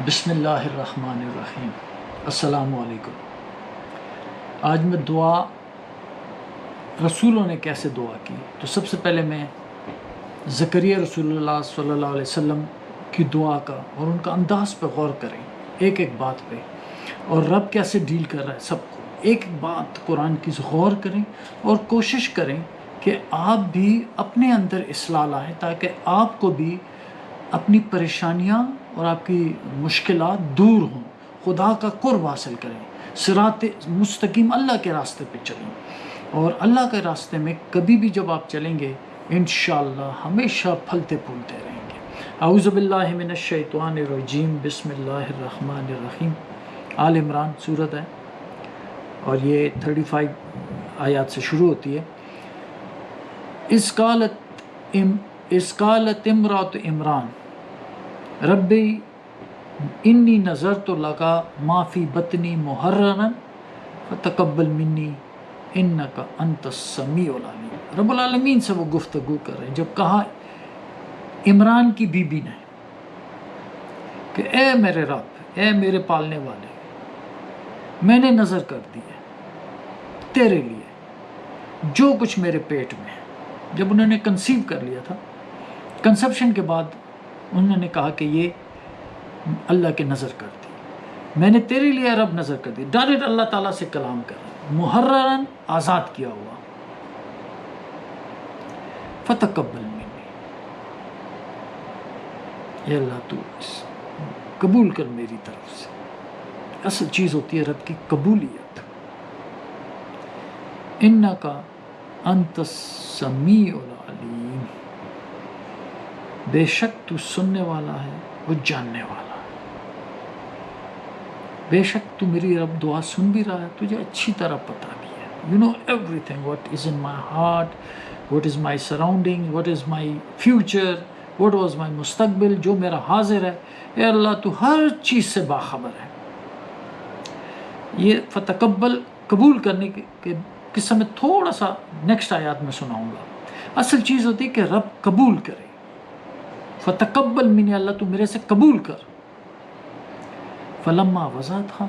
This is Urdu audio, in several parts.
بسم اللہ الرحمن الرحیم۔ السلام علیکم۔ آج میں دعا رسولوں نے کیسے دعا کی، تو سب سے پہلے میں زکریا رسول اللہ صلی اللہ علیہ وسلم کی دعا کا اور ان کا انداز پہ غور کریں، ایک ایک بات پہ، اور رب کیسے ڈیل کر رہا ہے سب کو، ایک ایک بات قرآن کی غور کریں اور کوشش کریں کہ آپ بھی اپنے اندر اصلاح لائیں تاکہ آپ کو بھی اپنی پریشانیاں اور آپ کی مشکلات دور ہوں، خدا کا قرب حاصل کریں، صراط مستقیم اللہ کے راستے پہ چلیں، اور اللہ کے راستے میں کبھی بھی جب آپ چلیں گے انشاءاللہ ہمیشہ پھلتے پھولتے رہیں گے۔ اعوذ باللہ من الشیطان الرجیم، بسم اللہ الرحمن الرحیم۔ آل عمران سورت ہے اور یہ 35 آیات سے شروع ہوتی ہے۔ اذ قالت امرأۃ عمران ربی انی نذرت لک ما فی بطنی محررا فتقبل منی انک انت السمیع العلیم۔ رب العالمین سے وہ گفتگو کر رہے ہیں جب کہا عمران کی بی بی نے کہ اے میرے رب، اے میرے پالنے والے، میں نے نظر کر دی ہے تیرے لیے جو کچھ میرے پیٹ میں ہے۔ جب انہوں نے کنسیو کر لیا تھا، کنسپشن کے بعد انہوں نے کہا کہ یہ اللہ کے نظر کر دی، میں نے تیرے لیے رب نظر کر دی۔ ڈائریکٹ اللہ تعالیٰ سے کلام کر رہا، محررن آزاد کیا ہوا، فتقبل منی، اے اللہ تو قبول کر میری طرف سے۔ اصل چیز ہوتی ہے رب کی قبولیت۔ انکا انت السمیع العلیم، بے شک تو سننے والا ہے وہ جاننے والا ہے۔ بے شک تو میری رب دعا سن بھی رہا ہے، تجھے اچھی طرح پتہ بھی ہے۔ You know everything, what is in my heart, what is my surrounding, what is my future, what was my مستقبل، جو میرا حاضر ہے، اے اللہ تو ہر چیز سے باخبر ہے۔ یہ فتقبل قبول کرنے کے قصہ میں تھوڑا سا نیکسٹ آیات میں سناؤں گا۔ اصل چیز ہوتی ہے کہ رب قبول کرے، فتقبل منی، اللہ تو میرے سے قبول کر۔ فلما وضعتھا،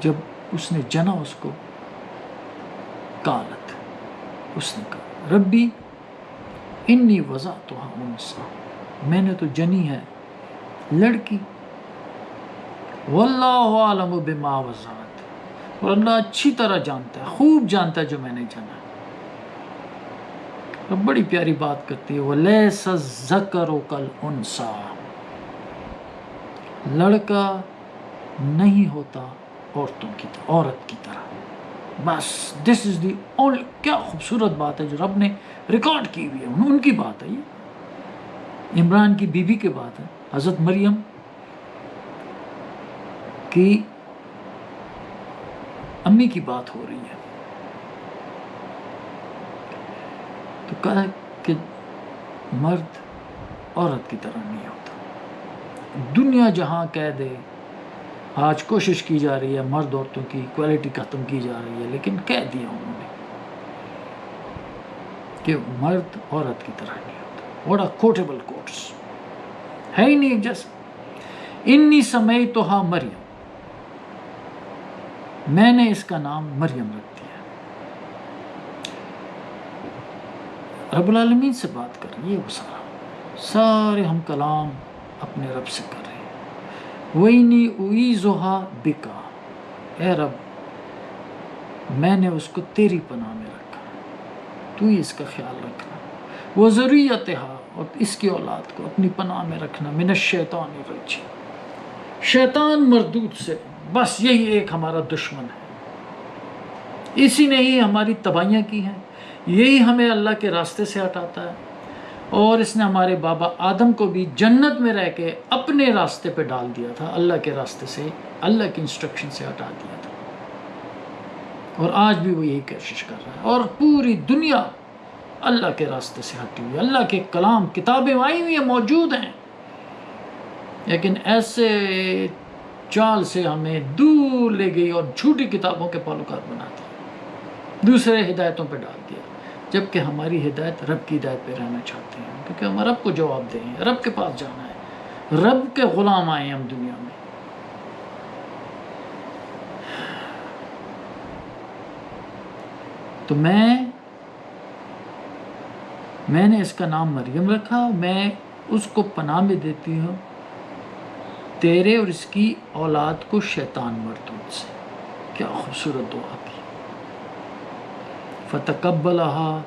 جب اس نے جنا اس کو، قالت، اس نے کہا ربی انی وضعتھا انثی، میں نے تو جنی ہے لڑکی، واللہ اعلم بما وضعت، اور اللہ اچھی طرح جانتا ہے، خوب جانتا ہے جو میں نے جنا ہے۔ اور بڑی پیاری بات کرتی ہے، وَلَيْسَ الذَّكَرُ كَالْأُنثىٰ، لڑکا نہیں ہوتا عورت کی طرح۔ بس دس از دی اونلی، کیا خوبصورت بات ہے جو رب نے ریکارڈ کی ہوئی ہے، ان کی بات ہے، یہ عمران کی بیوی کی بات ہے، حضرت مریم کی امی کی بات ہو رہی ہے۔ تو کہا کہ مرد عورت کی طرح نہیں ہوتا۔ دنیا جہاں کہہ دے، آج کوشش کی جا رہی ہے مرد عورتوں کی ایکویلٹی ختم کی جا رہی ہے، لیکن کہہ دیا انہوں نے کہ مرد عورت کی طرح نہیں ہوتا۔ واٹ اے کوٹیبل کوٹس، ہے ہی نہیں جیسا۔ انی سمیتھا مریم، میں نے اس کا نام مریم رکھ دیا۔ رب العالمین سے بات کر رہے ہیں، یہ وہ سارے ہم کلام اپنے رب سے کر رہے ہیں۔ وَإِنِّي أُعِيذُهَا بِكَ، اے رب میں نے اس کو تیری پناہ میں رکھا، تو ہی اس کا خیال رکھنا۔ وَذُرِّيَّتَهَا، اور اس کی اولاد کو اپنی پناہ میں رکھنا، مِنَ الشَّيْطَانِ الرَّجِيمِ، شیطان مردود سے۔ بس یہی ایک ہمارا دشمن ہے، اسی نے ہی ہماری تباہیاں کی ہیں، یہی ہمیں اللہ کے راستے سے ہٹاتا ہے، اور اس نے ہمارے بابا آدم کو بھی جنت میں رہ کے اپنے راستے پہ ڈال دیا تھا، اللہ کے راستے سے، اللہ کی انسٹرکشن سے ہٹا دیا تھا، اور آج بھی وہ یہی کوشش کر رہا ہے، اور پوری دنیا اللہ کے راستے سے ہٹی ہوئی ہے۔ اللہ کے کلام، کتابیں آئی ہوئی ہیں، موجود ہیں، لیکن ایسے چال سے ہمیں دور لے گئی اور جھوٹی کتابوں کے پیروکار بنا دیا، دوسرے ہدایتوں پہ ڈال دیا، جبکہ ہماری ہدایت رب کی ہدایت پہ رہنا چاہتے ہیں، کیونکہ ہم رب کو جواب دیں، رب کے پاس جانا ہے، رب کے غلام آئے ہم دنیا میں۔ تو میں نے اس کا نام مریم رکھا، میں اس کو پناہ میں دیتی ہوں تیرے اور اس کی اولاد کو شیطان مردود سے۔ کیا خوبصورت دعا کی۔ فتقبلها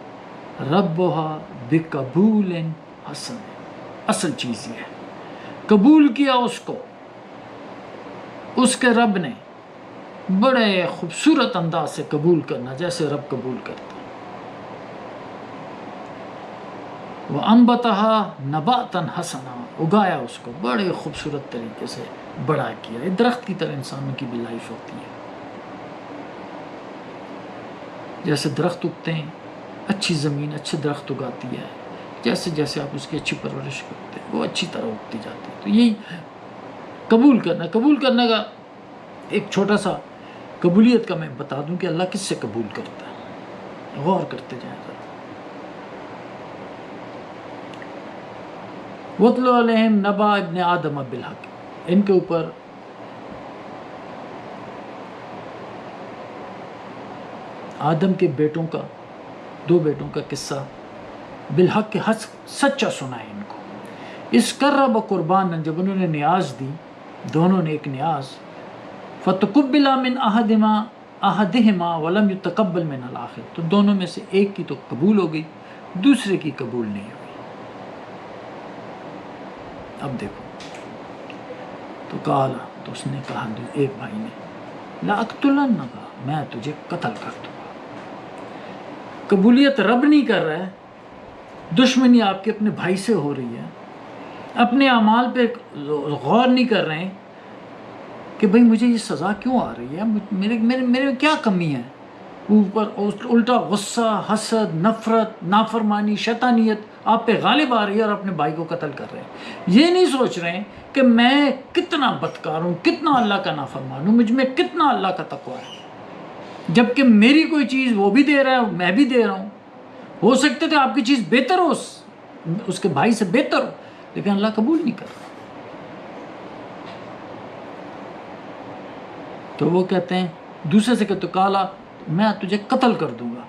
ربها بقبول حسن، اصل چیز یہ ہے، قبول کیا اس کو اس کے رب نے بڑے خوبصورت انداز سے قبول کرنا، جیسے رب قبول کرتا۔ وَأَنبَتَهَا نَبَاتًا حَسَنًا، اگایا اس کو بڑے خوبصورت طریقے سے، بڑا کیا۔ ایک درخت کی طرح انسانوں کی بھی لائف ہوتی ہے، جیسے درخت اگتے ہیں، اچھی زمین اچھے درخت اگاتی ہے، جیسے جیسے آپ اس کی اچھی پرورش کرتے ہیں وہ اچھی طرح اگتی جاتی ہے۔ تو یہی قبول کرنا، قبول کرنے کا ایک چھوٹا سا قبولیت کا میں بتا دوں کہ اللہ کس سے قبول کرتا ہے، غور کرتے جائیں ذرا۔ وَاتْلُ عَلَيْهِمْ نَبَأَ ابْنِ آدَمَ بِالْحَقِّ، ان کے اوپر آدم کے بیٹوں کا، دو بیٹوں کا قصہ بالحق کے حق سچا سنا ہے ان کو۔ اس قرب قربان، جب انہوں نے نیاز دی، دونوں نے ایک نیاز، فتقبل من احدہما ولم یتقبل من الآخر، تو دونوں میں سے ایک کی تو قبول ہو گئی، دوسرے کی قبول نہیں ہوئی۔ اب دیکھو، تو قال، تو اس نے کہا ایک بھائی نے، لأقتلنک، میں تجھے قتل کر دوں گا۔ قبولیت رب نہیں کر رہا ہے، دشمنی آپ کے اپنے بھائی سے ہو رہی ہے، اپنے اعمال پہ غور نہیں کر رہے ہیں کہ بھئی مجھے یہ سزا کیوں آ رہی ہے، میرے کیا کمی ہے، اوپر الٹا غصہ، حسد، نفرت، نافرمانی، شیطانیت آپ پہ غالب آ رہی ہے اور اپنے بھائی کو قتل کر رہے ہیں۔ یہ نہیں سوچ رہے ہیں کہ میں کتنا بدکار ہوں، کتنا اللہ کا نافرمان ہوں، مجھ میں کتنا اللہ کا تقویٰ ہے، جبکہ میری کوئی چیز وہ بھی دے رہا ہے میں بھی دے رہا ہوں۔ ہو سکتا کہ آپ کی چیز بہتر ہو، اس کے بھائی سے بہتر ہو، لیکن اللہ قبول نہیں کر رہا۔ تو وہ کہتے ہیں، دوسرے سے کہتے کالا، میں تجھے قتل کر دوں گا۔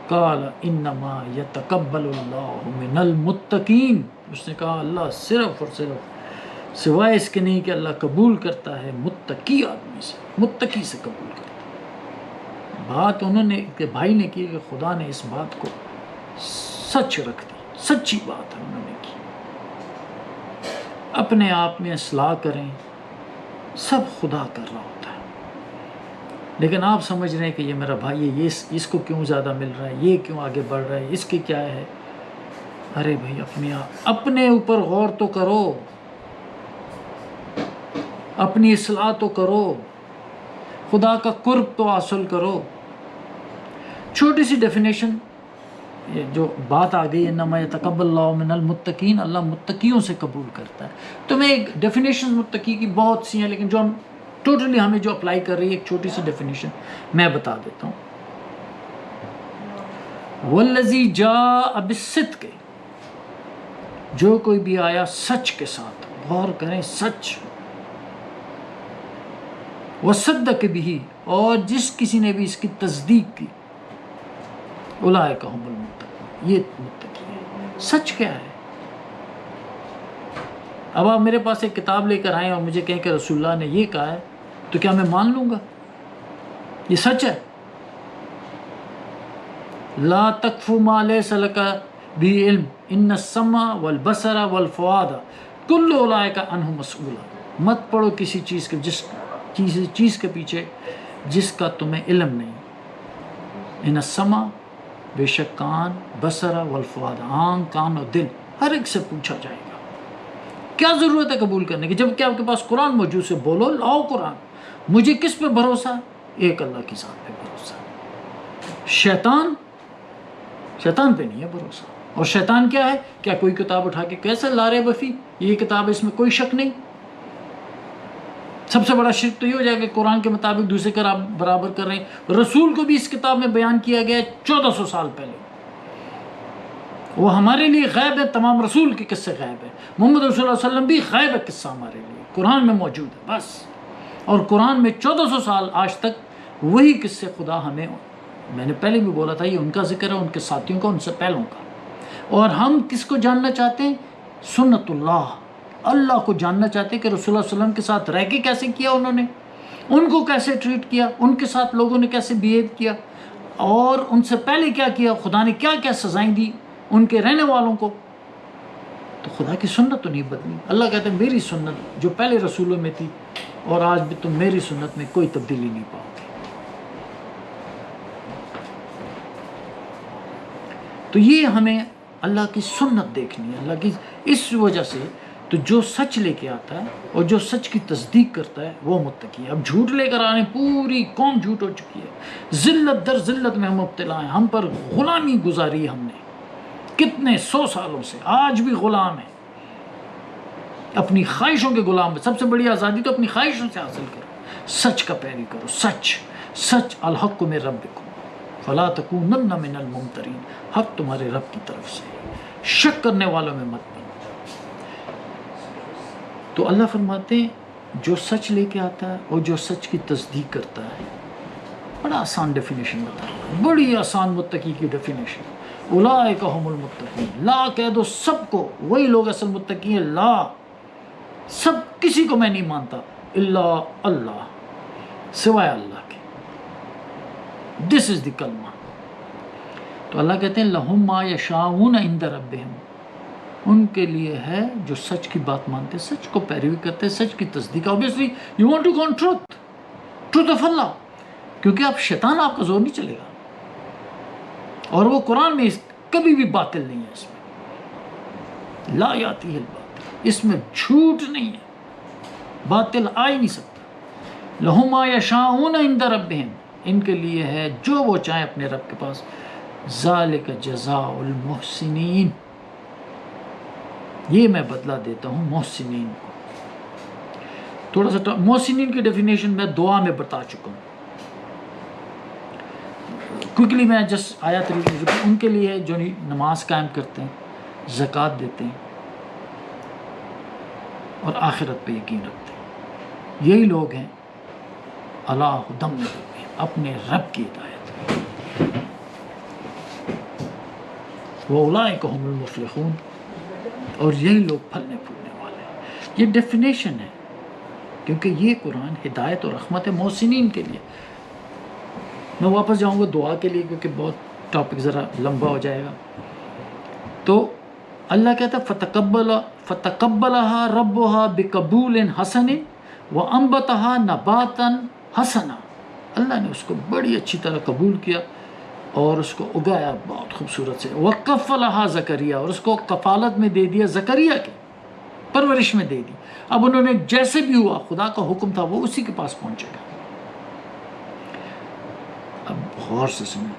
قال انما یتقبل اللہ من المتقین، اس نے کہا اللہ صرف اور صرف سوائے اس کے نہیں کہ اللہ قبول کرتا ہے متقی آدمی سے، متقی سے قبول کرتا ہے۔ بات انہوں نے کہ بھائی نے کی کہ خدا نے اس بات کو سچ رکھ دی، سچی بات ہے انہوں نے کی۔ اپنے آپ میں اصلاح کریں، سب خدا کر رہا ہوتا ہے، لیکن آپ سمجھ رہے ہیں کہ یہ میرا بھائی ہے، یہ اس کو کیوں زیادہ مل رہا ہے، یہ کیوں آگے بڑھ رہا ہے، اس کی کیا ہے۔ ارے بھائی اپنے اوپر غور تو کرو، اپنی اصلاح تو کرو، خدا کا قرب تو حاصل کرو۔ چھوٹی سی ڈیفینیشن، جو بات آ گئی، انما یتقبل اللہ من المتقین، اللہ متقیوں سے قبول کرتا ہے۔ تو میں ایک ڈیفینیشن متقی کی بہت سی ہیں، لیکن جو ہم ٹوٹلی ہمیں جو اپلائی کر رہی ہے ایک چھوٹی سی ڈیفینیشن میں بتا دیتا ہوں۔ والذی جاء بالصدق، جو کوئی بھی آیا سچ کے ساتھ، غور کریں سچ، وصدق بھی، اور جس کسی نے بھی اس کی تصدیق کی، اولئک هم المتقون، یہ متقی ہے۔ سچ کیا ہے؟ اب آپ میرے پاس ایک کتاب لے کر آئیں اور مجھے کہیں کہ رسول اللہ نے یہ کہا ہے، تو کیا میں مان لوں گا؟ یہ سچ ہے۔ لا تقف ما لیس لک به علم ان السمع والبصر والفؤاد کل اولئک عنہ مسئول، مت پڑھو کسی چیز کے چیز کے پیچھے جس کا تمہیں علم نہیں۔ ان السمع، بے شک کان، بصر والفؤاد، آنکھ، کان اور دل، ہر ایک سے پوچھا جائے گا۔ کیا ضرورت ہے قبول کرنے کی، جب کہ آپ کے پاس قرآن موجود سے بولو، لاؤ قرآن۔ مجھے کس پہ بھروسہ ہے؟ ایک اللہ کی ذات پہ بھروسہ ہے۔ شیطان پہ نہیں ہے بھروسہ۔ اور شیطان کیا ہے؟ کیا کوئی کتاب اٹھا کے کیسے لا رہے بفی یہ کتاب ہے، اس میں کوئی شک نہیں۔ سب سے بڑا شرک تو یہ ہو جائے کہ قرآن کے مطابق دوسرے کا آپ برابر کر رہے ہیں۔ رسول کو بھی اس کتاب میں بیان کیا گیا ہے 1400 سال پہلے، وہ ہمارے لیے غیب ہے، تمام رسول کے قصے غیب ہے، محمد رسول اللہ علیہ وسلم بھی غیب ہے قصہ ہمارے لیے، قرآن میں موجود ہے بس۔ اور قرآن میں 1400 سال آج تک وہی قصے خدا ہمیں میں نے پہلے بھی بولا تھا یہ ان کا ذکر ہے، ان کے ساتھیوں کا، ان سے پہلوں کا. اور ہم کس کو جاننا چاہتے ہیں؟ سنت اللہ کو جاننا چاہتے ہیں کہ رسول اللہ صلی اللہ علیہ وسلم کے ساتھ رہ کے کیسے کیا انہوں نے، ان کو کیسے ٹریٹ کیا، ان کے ساتھ لوگوں نے کیسے بیہیو کیا، اور ان سے پہلے کیا کیا، خدا نے کیا کیا سزائیں دی ان کے رہنے والوں کو. تو خدا کی سنت تو نہیں بدلی. اللہ کہتے ہیں میری سنت جو پہلے رسولوں میں تھی اور آج بھی تم میری سنت میں کوئی تبدیلی نہیں پاؤ گے. تو یہ ہمیں اللہ کی سنت دیکھنی ہے، اللہ کی. اس وجہ سے تو جو سچ لے کے آتا ہے اور جو سچ کی تصدیق کرتا ہے وہ متقی ہے. اب جھوٹ لے کر آنے پوری قوم جھوٹ ہو چکی ہے، ذلت در ذلت میں ہم مبتلا ہیں. ہم پر غلامی گزاری ہم نے کتنے 100 سالوں سے، آج بھی غلام ہیں، اپنی خواہشوں کے غلام. سب سے بڑی آزادی تو اپنی خواہشوں سے حاصل کرو، سچ کا پیروی کرو. سچ الحق من ربکم فلا تکونن من الممترین. حق تمہارے رب کی طرف سے، شک کرنے والوں میں مت بنو. تو اللہ فرماتے ہیں جو سچ لے کے آتا ہے اور جو سچ کی تصدیق کرتا ہے. بڑا آسان ڈیفینیشن بتایا، بڑی آسان متقی کی ڈیفینیشن. اولئک هم المتقون. لا کہہ دو سب کو، وہی لوگ اصل متقی ہیں. لا سب، کسی کو میں نہیں مانتا، الا اللہ، سوائے اللہ کے. دس از دی کلمہ. تو اللہ کہتے ہیں لہم ما یشاؤون عند ربہم. ان کے لیے ہے جو سچ کی بات مانتے، سچ کو پیروی کرتے، سچ کی تصدیق. obviously you want to go on truth of Allah، کیونکہ اب شیطان آپ کا زور نہیں چلے گا، اور وہ قرآن میں کبھی بھی باطل نہیں ہے. اس میں لا یاتی الباطل، اس میں جھوٹ نہیں ہے، باطل آ ہی نہیں سکتا. لہم ما یشاؤون عند ربہم. ان کے لیے ہے جو وہ چاہیں اپنے رب کے پاس. ذالک جزاء المحسنین. یہ میں بدلہ دیتا ہوں محسنین کو. تھوڑا سا محسنین کی ڈیفینیشن میں دعا میں بتا چکا ہوں. کوئکلی میں جسٹ آیات ریڈ. ان کے لیے جو نماز قائم کرتے ہیں، زکوٰۃ دیتے ہیں اور آخرت پہ یقین رکھتے ہیں، یہی لوگ ہیں علی ھدی من ربہم، اپنے رب کی ہدایت میں. وَأُولَئِکَ هُمُ الْمُفْلِحُونَ. اور یہی لوگ پھلنے پھولنے والے ہیں. یہ ڈیفینیشن ہے، کیونکہ یہ قرآن ہدایت اور رحمت محسنین کے لیے. میں واپس جاؤں گا دعا کے لیے کیونکہ بہت ٹاپک ذرا لمبا ہو جائے گا. تو اللہ کہتا ہے فَتَقَبَّلَهَا رَبُّهَا بِقَبُولٍ حَسَنٍ وَأَنبَتَهَا نَبَاتًا حَسَنًا. اللہ نے اس کو بڑی اچھی طرح قبول کیا اور اس کو اگایا بہت خوبصورت سے. وَقَفَّلَهَا زکریا. اور اس کو کفالت میں دے دیا زکریا کے، پرورش میں دے دی. اب انہوں نے جیسے بھی ہوا، خدا کا حکم تھا وہ اسی کے پاس پہنچے گا. اب غور سے سنیں.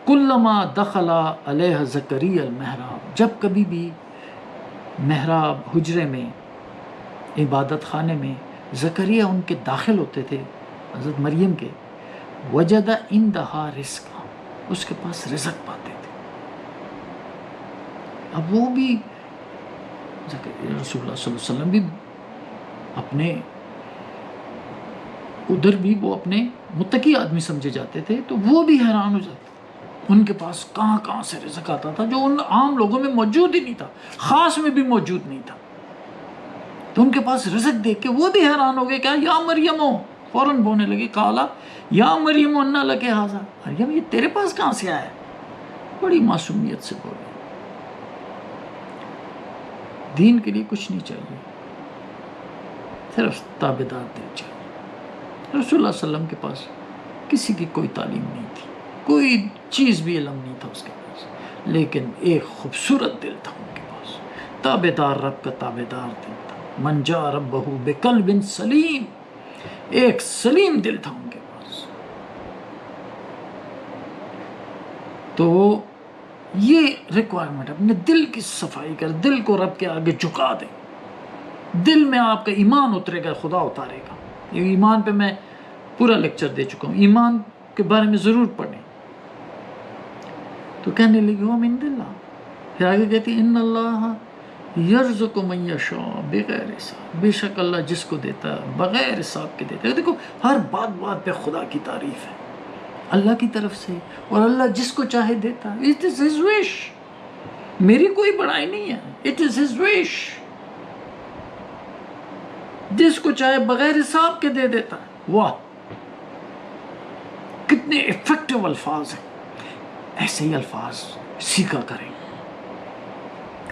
کلما دخل علیہ زکریا المحراب. جب کبھی بھی محراب حجرے میں، عبادت خانے میں زکریا ان کے داخل ہوتے تھے، حضرت مریم کے، وجد عندہا رزقا. اس کے پاس رزق پاتے تھے. اب وہ بھی رسول اللہ صلی اللہ علیہ وسلم بھی اپنے ادھر بھی وہ اپنے متقی آدمی سمجھے جاتے تھے، تو وہ بھی حیران ہو جاتے. ان کے پاس کہاں کہاں سے رزق آتا تھا جو ان عام لوگوں میں موجود ہی نہیں تھا، خاص میں بھی موجود نہیں تھا. تو ان کے پاس رزق دیکھ کے وہ بھی حیران ہو گئے. کیا یا مریم، فوراً بولنے لگے قالا یا مریم انا لک ھذا. مریم یہ تیرے پاس کہاں سے آیا؟ بڑی معصومیت سے بولے. دین کے لیے کچھ نہیں چاہیے، صرف تابعدار دل چاہیے. رسول اللہ صلی اللہ علیہ وسلم کے پاس کسی کی کوئی تعلیم نہیں تھی، کوئی چیز بھی علم نہیں تھا اس کے پاس، لیکن ایک خوبصورت دل تھا ان کے پاس، تابعدار، رب کا تابعدار دل تھا. من جاء ربہ بقلب سلیم. ایک سلیم دل تھا ان کے پاس. تو یہ ریکوائرمنٹ، اپنے دل کی صفائی کر، دل کو رب کے آگے جھکا دیں. دل میں آپ کا ایمان اترے گا، خدا اتارے گا. یہ ایمان پہ میں پورا لیکچر دے چکا ہوں، ایمان کے بارے میں ضرور پڑھیں. تو کہنے لگی وہ من اللہ. پھر آگے کہتی ان اللہ یرزق من یشاء بغیر حساب. بے شک اللہ جس کو دیتا ہے بغیر حساب کے دیتا ہے. دیکھو ہر بات بات پہ خدا کی تعریف ہے، اللہ کی طرف سے، اور اللہ جس کو چاہے دیتا ہے. اٹ از ہز وش. میری کوئی بڑائی نہیں ہے. اٹ از ہز وش. جس کو چاہے بغیر حساب کے دے دیتا ہے. واہ کتنے افیکٹو الفاظ ہیں. ایسے ہی الفاظ سیکھا کریں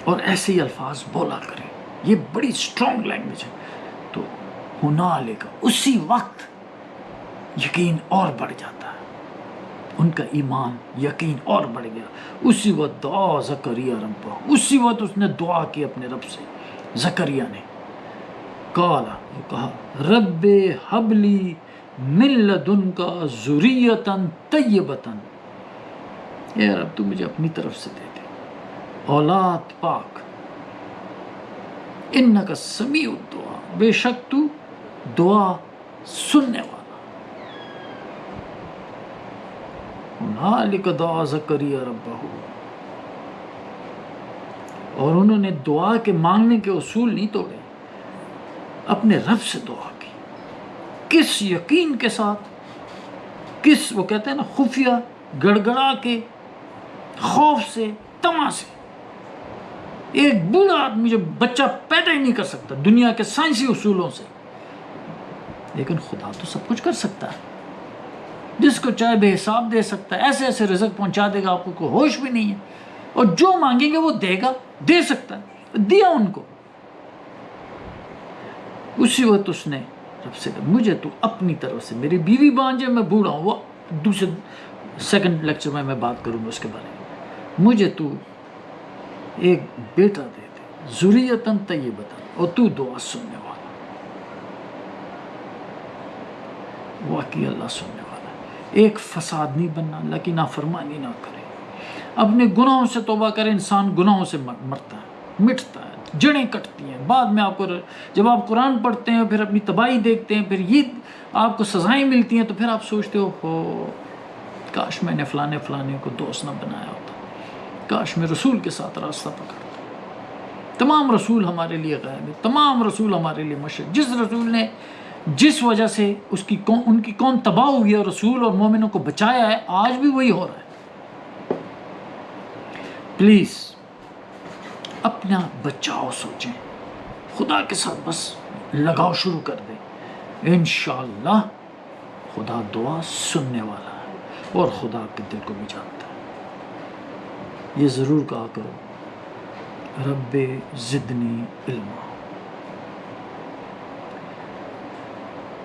اور ایسے ہی الفاظ بولا کریں. یہ بڑی اسٹرانگ لینگویج ہے. تو ہنالک، اسی وقت یقین اور بڑھ جاتا ہے. ان کا ایمان یقین اور بڑھ گیا. اسی وقت دعا زکریا ربہ، اسی وقت اس نے دعا کی اپنے رب سے. زکریا نے کالا، وہ کہا رب حبلی من لدنک ذریۃ طیبۃ، اے رب تو مجھے اپنی طرف سے دے دے اولاد پاک. انک سمیع الدعا، بے شک تو دعا سننے والا. ہنالک دعا زکریا ربہ. اور انہوں نے دعا کے مانگنے کے اصول نہیں توڑے، اپنے رب سے دعا کی. کس یقین کے ساتھ، کس وہ کہتے ہیں نا خفیہ، گڑگڑا کے، خوف سے، طمع سے. ایک بوڑھا آدمی جو بچہ پیدا ہی نہیں کر سکتا دنیا کے سائنسی اصولوں سے، لیکن خدا تو سب کچھ کر سکتا ہے. جس کو چاہے بے حساب دے سکتا ہے. ایسے ایسے رزق پہنچا دے گا، آپ کو کوئی ہوش بھی نہیں ہے. اور جو مانگیں گے وہ دے گا، دے سکتا ہے. دیا ان کو. اسی وقت اس نے رب سے کہا مجھے تو اپنی طرف سے، میری بیوی بانجے، میں بوڑھا ہوں، وہ دوسرے سیکنڈ لیکچر میں بات کروں گا اس کے بارے میں. مجھے تو ایک بیٹا دے دے، ذریۃ طیبۃ، اور تو دعا سننے والا. واقعی اللہ سننے والا. ایک فساد نہیں بننا، اللہ کی نافرمانی نہ کرے. اپنے گناہوں سے توبہ کرے. انسان گناہوں سے مرتا ہے، مٹتا ہے، جڑیں کٹتی ہیں. بعد میں آپ کو جب آپ قرآن پڑھتے ہیں، پھر اپنی تباہی دیکھتے ہیں، پھر یہ آپ کو سزائیں ملتی ہیں، تو پھر آپ سوچتے ہو کاش میں نے فلانے کو دوست نہ بنایا ہوتا، کاش میں رسول کے ساتھ راستہ پکڑتا. تمام رسول ہمارے لیے غائب ہے، تمام رسول ہمارے لیے مشرق. جس رسول نے جس وجہ سے ان کی قوم تباہ ہوئی ہے، رسول اور مومنوں کو بچایا ہے، آج بھی وہی ہو رہا ہے. پلیز اپنا بچاؤ سوچیں، خدا کے ساتھ بس لگاؤ شروع کر دیں. انشاءاللہ خدا دعا سننے والا ہے اور خدا کے دل کو بھی جانتا ہے. یہ ضرور کہا کرو رب زدنی علما.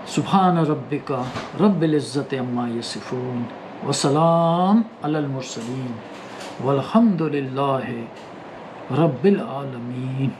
سبحان ربک رب العزت عما یصفون وسلام علی المرسلین والحمد للہ رب العالمین.